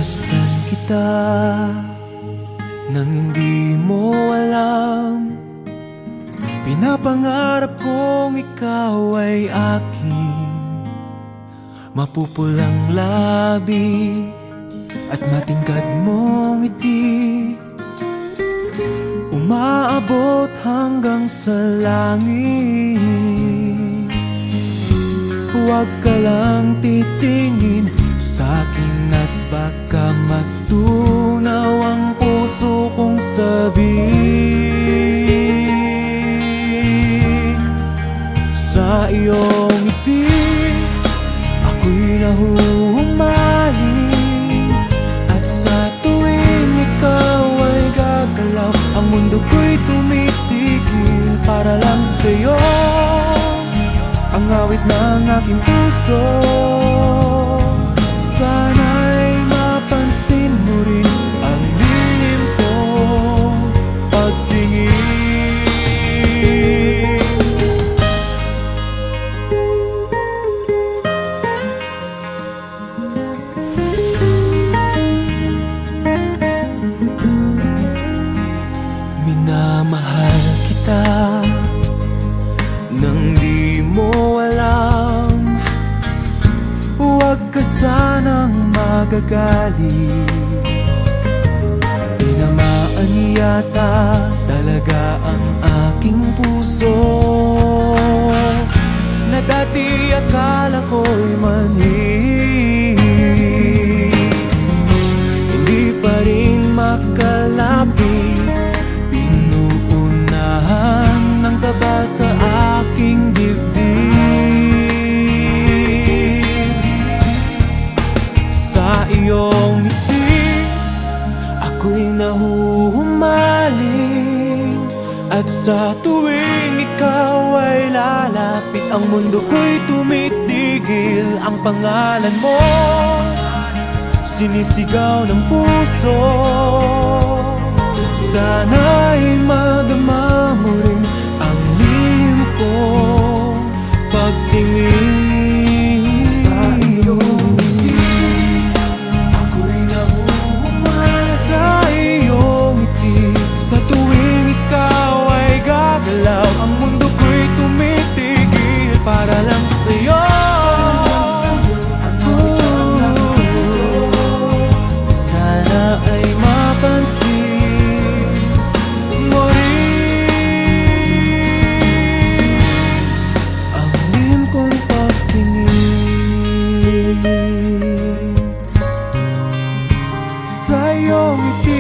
Masdan kita nang hindi mo alam. Pinapangarap kong ikaw ay akin. Mapupulang labi at matingkad mong ngiti, umaabot hanggang sa langit. Huwag ka lang titingin sa'kin at baka matunaw ang puso kong sabik. Sa iyong ngiti ako'y nahuhumaling, at sa tuwing ikaw ay gagalaw, ang mundo ko'y tumitigil para lang sa'yo. Ang awit ng aking puso, sana'y mapansin mo rin ang lihim kong pagtingin. Minamahal kita nang di mo alam. Huwag ka sanang magagalit, tinamaan yata talaga ang aking puso, na dati akala ko'y mani. Hindi pa rin makalapit, pinuunahan ng kaba sa aking dibdib. Sa iyong ngiti ako'y nahuhumaling, at sa tuwing ikaw ay lalapit, ang mundo ko'y tumitigil. Ang pangalan mo sinisigaw ng puso, sana'y madama mo rin ang lihim kong pagtingin. Sa iyong ngiti ako'y nahuhumaling, sa iyong ngiti sa tuwing ikaw ay gagalaw, ang mundo ko'y tumitigil para lang sa'yo. Sana ay mapansin mo rin ang lihim kong pagtingin. Sa iyong ngiti